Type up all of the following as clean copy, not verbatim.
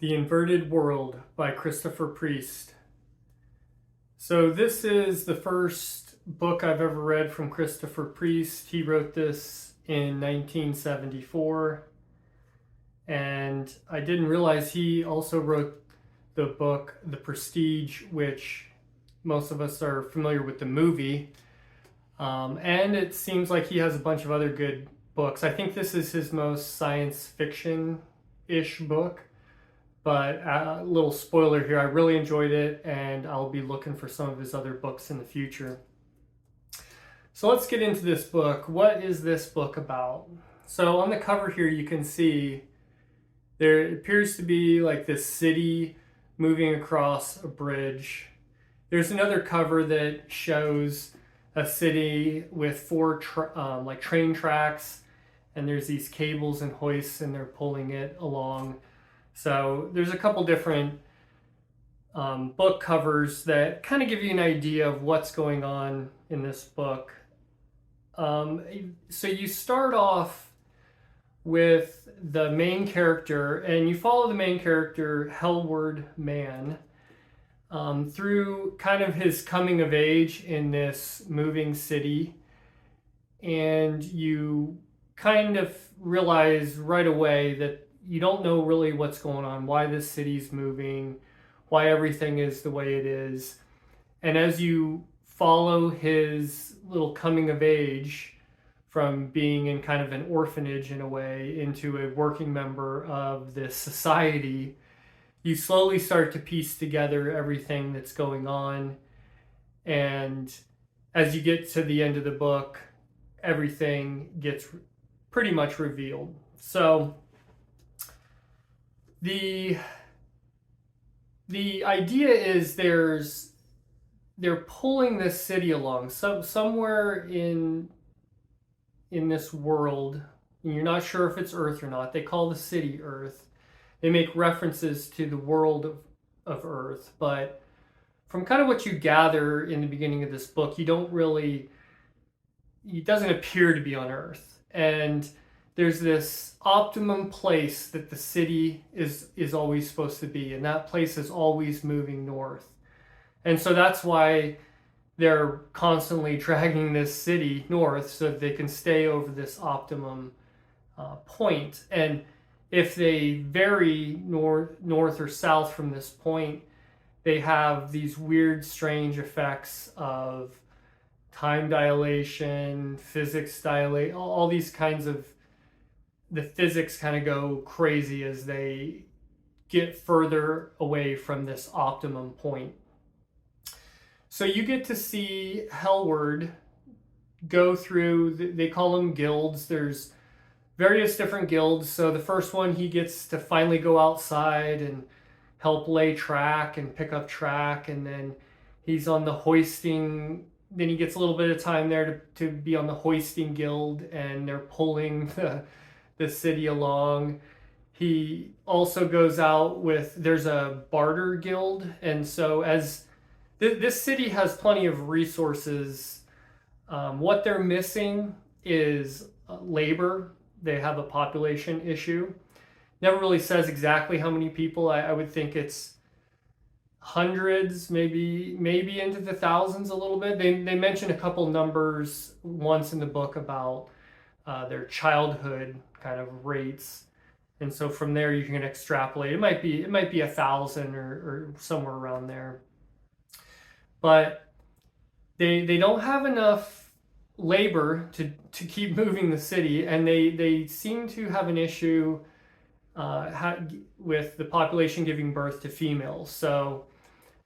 The Inverted World by Christopher Priest. So, this is the first book I've ever read from Christopher Priest. He wrote this in 1974, and I didn't realize he also wrote the book The Prestige, which most of us are familiar with the movie. And it seems like he has a bunch of other good books. I think this is his most science fiction ish book. But a little spoiler here, I really enjoyed it, and I'll be looking for some of his other books in the future. So let's get into this book. What is this book about? So on the cover here, you can see there appears to be like this city moving across a bridge. There's another cover that shows a city with four train tracks, and there's these cables and hoists, and they're pulling it along. So there's a couple different book covers that kind of give you an idea of what's going on in this book. So you start off with the main character, and you follow the main character, Hellward Mann, through kind of his coming of age in this moving city. And you kind of realize right away that you don't know really what's going on, why this city's moving, why everything is the way it is. And as you follow his little coming of age from being in kind of an orphanage in a way into a working member of this society, you slowly start to piece together everything that's going on. And as you get to the end of the book, everything gets pretty much revealed. So the idea is they're pulling this city along somewhere in this world, and you're not sure if it's Earth or not. They call the city Earth. They make references to the world of Earth, but from kind of what you gather in the beginning of this book, it doesn't appear to be on Earth. And there's this optimum place that the city is always supposed to be, and that place is always moving north. And so that's why they're constantly dragging this city north so that they can stay over this optimum point. And if they vary north or south from this point, they have these weird, strange effects of time dilation, physics dilate, all these kinds of, the physics kind of go crazy as they get further away from this optimum point. So you get to see Hellward go through, they call them guilds. There's various different guilds. So the first one, he gets to finally go outside and help lay track and pick up track. And then he's on the hoisting. Then he gets a little bit of time there to be on the hoisting guild, and they're pulling the city along. He also goes out with, there's a barter guild, and so as this city has plenty of resources, what they're missing is labor. They have a population issue. Never really says exactly how many people. I would think it's hundreds, maybe into the thousands a little bit. They mention a couple numbers once in the book about their childhood kind of rates, and so from there you can extrapolate. It might be 1,000 or somewhere around there, but they don't have enough labor to keep moving the city, and they seem to have an issue with the population giving birth to females. So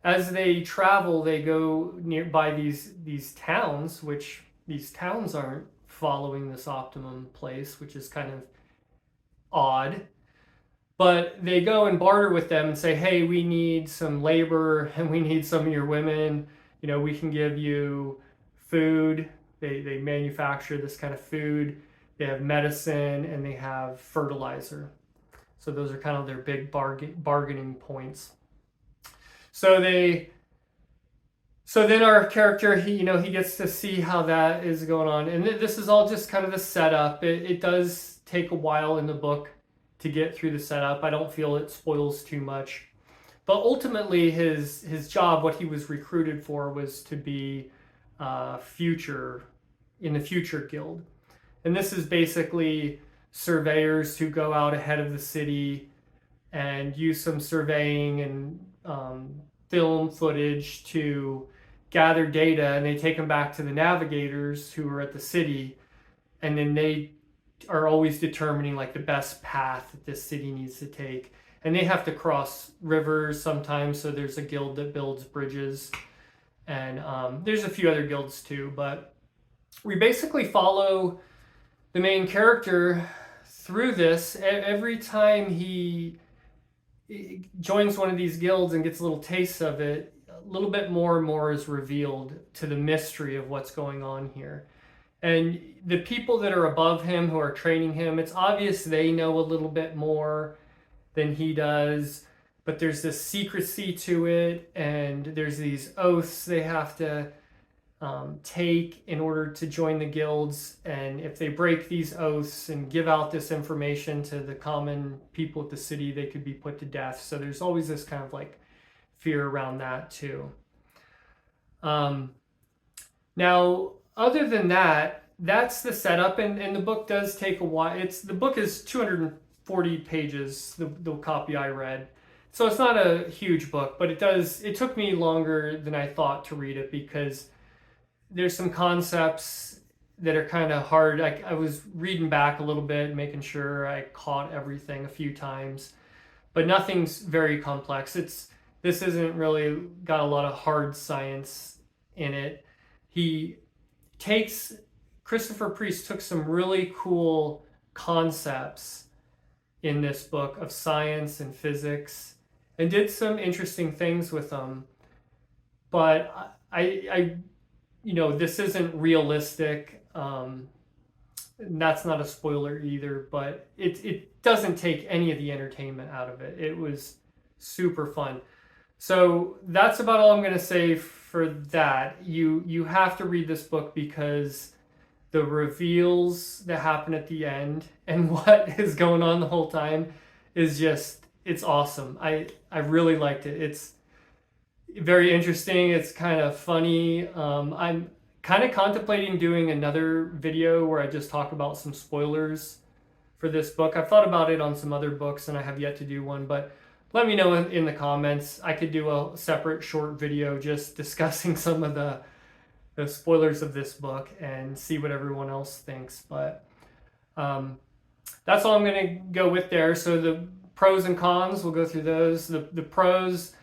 as they travel, they go nearby these towns, which these towns aren't following this optimum place, which is kind of odd. But they go and barter with them and say, hey, we need some labor and we need some of your women. We can give you food. They manufacture this kind of food. They have medicine, and they have fertilizer. So those are kind of their big bargaining points. So then our character, he gets to see how that is going on. And this is all just kind of the setup. It does take a while in the book to get through the setup. I don't feel it spoils too much. But ultimately, his job, what he was recruited for, was to be future in the Future Guild, and this is basically surveyors who go out ahead of the city and use some surveying and film footage to gather data, and they take them back to the navigators who are at the city, and then they are always determining like the best path that this city needs to take. And they have to cross rivers sometimes, so there's a guild that builds bridges, and there's a few other guilds too, but we basically follow the main character through this. Every time he joins one of these guilds and gets a little taste of it, a little bit more and more is revealed to the mystery of what's going on here. And the people that are above him who are training him, it's obvious they know a little bit more than he does, but there's this secrecy to it, and there's these oaths they have to take in order to join the guilds, and if they break these oaths and give out this information to the common people at the city, they could be put to death. So there's always this kind of like fear around that too. Now, other than that, that's the setup, and the book does take a while. The book is 240 pages, the copy I read. So it's not a huge book, but it took me longer than I thought to read it, because there's some concepts that are kind of hard. I was reading back a little bit, making sure I caught everything a few times, but nothing's very complex. This isn't really got a lot of hard science in it. Christopher Priest took some really cool concepts in this book of science and physics and did some interesting things with them. But this isn't realistic. That's not a spoiler either, but it doesn't take any of the entertainment out of it. It was super fun. So that's about all I'm going to say for that. You have to read this book, because the reveals that happen at the end and what is going on the whole time is it's awesome. I really liked it. It's very interesting. It's kind of funny. I'm kind of contemplating doing another video where I just talk about some spoilers for this book. I've thought about it on some other books, and I have yet to do one, but let me know in the comments. I could do a separate short video just discussing some of the spoilers of this book and see what everyone else thinks. But that's all I'm going to go with there. So the pros and cons, we'll go through those. The pros,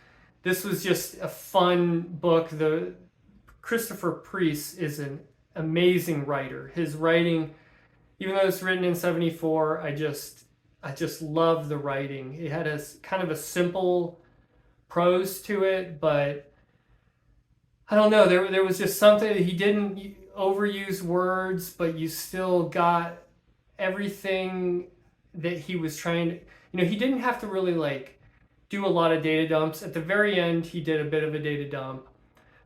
this was just a fun book. Christopher Priest is an amazing writer. His writing, even though it's written in 1974, I just love the writing. It had a kind of a simple prose to it, but I don't know, there was just something that he didn't overuse words, but you still got everything that he was trying to, he didn't have to really do a lot of data dumps. At the very end, he did a bit of a data dump,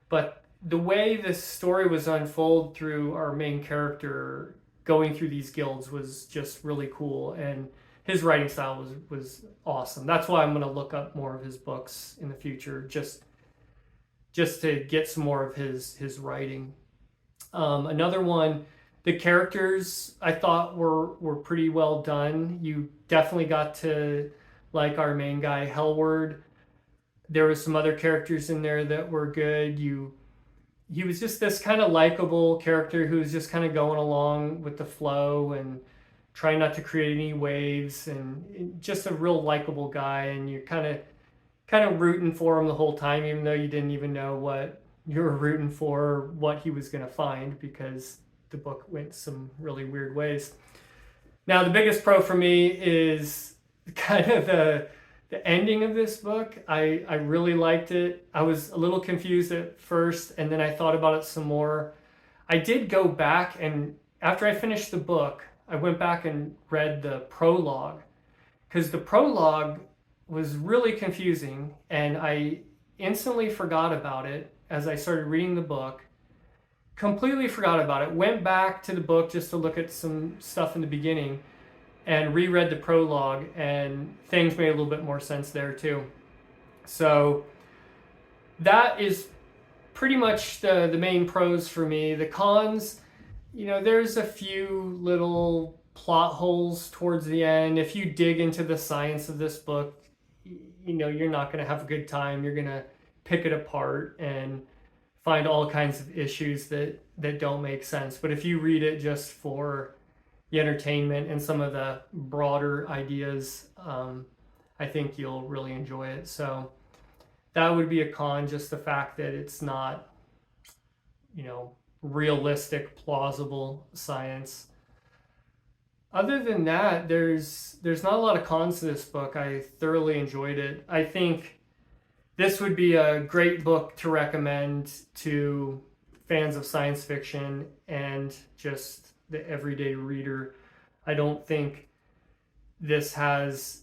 but the way this story was unfold through our main character going through these guilds was just really cool, and his writing style was awesome. That's why I'm going to look up more of his books in the future, just to get some more of his writing. Another one, the characters I thought were pretty well done. You definitely got to like our main guy, Hellward. There was some other characters in there that were good. He was just this kind of likable character who was just kind of going along with the flow and trying not to create any waves, and just a real likable guy, and you're kind of rooting for him the whole time, even though you didn't even know what you were rooting for, what he was going to find, because the book went some really weird ways. Now, the biggest pro for me is kind of the ending of this book. I really liked it. I was a little confused at first, and then I thought about it some more. I did go back, and after I finished the book, I went back and read the prologue, because the prologue was really confusing, and I instantly forgot about it as I started reading the book. Completely forgot about it. Went back to the book just to look at some stuff in the beginning, and reread the prologue, and things made a little bit more sense there too. So that is pretty much the main pros for me. The cons, there's a few little plot holes towards the end. If you dig into the science of this book, you're not going to have a good time. You're going to pick it apart and find all kinds of issues that don't make sense. But if you read it just for the entertainment and some of the broader ideas, I think you'll really enjoy it. So that would be a con, just the fact that it's not, realistic, plausible science. Other than that, there's not a lot of cons to this book. I thoroughly enjoyed it. I think this would be a great book to recommend to fans of science fiction and just the everyday reader. I don't think this has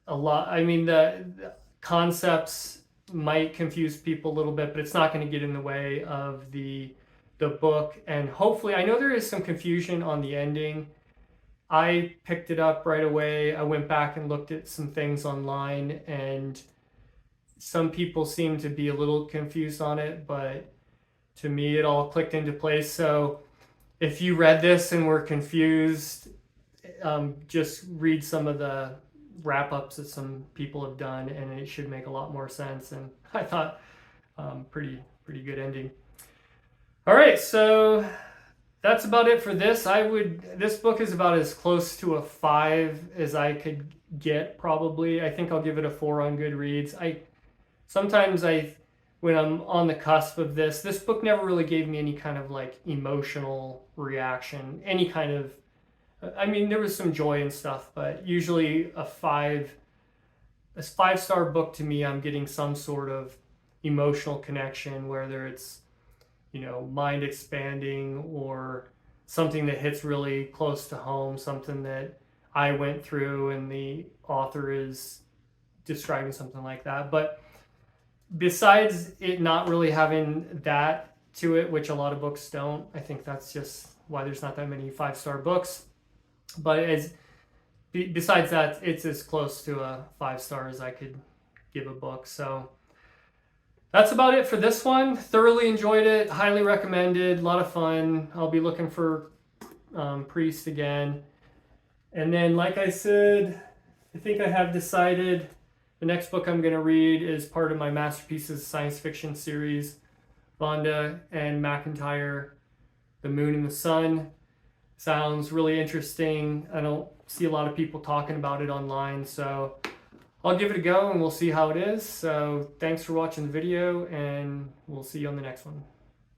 a lot. I mean, the concepts might confuse people a little bit, but it's not going to get in the way of the book. And hopefully, I know there is some confusion on the ending. I picked it up right away. I went back and looked at some things online, and some people seem to be a little confused on it, but to me, it all clicked into place. So if you read this and were confused, just read some of the wrap-ups that some people have done, and it should make a lot more sense. And I thought pretty good ending. All right, so that's about it for this. This book is about as close to a 5 as I could get, probably. I think I'll give it a 4 on Goodreads. Sometimes when I'm on the cusp of this book never really gave me any kind of like emotional reaction, any kind of, there was some joy and stuff, but usually a 5-star book to me, I'm getting some sort of emotional connection, whether it's, mind expanding or something that hits really close to home, something that I went through and the author is describing something like that. But besides it not really having that to it, which a lot of books don't, I think that's just why there's not that many 5-star books. But besides that, it's as close to a 5-star as I could give a book. So that's about it for this one. Thoroughly enjoyed it. Highly recommended. A lot of fun. I'll be looking for Priest again. And then, like I said, I think I have decided the next book I'm going to read is part of my Masterpieces science fiction series, Vonda and McIntyre, The Moon and the Sun. Sounds really interesting. I don't see a lot of people talking about it online, so I'll give it a go and we'll see how it is. So thanks for watching the video, and we'll see you on the next one.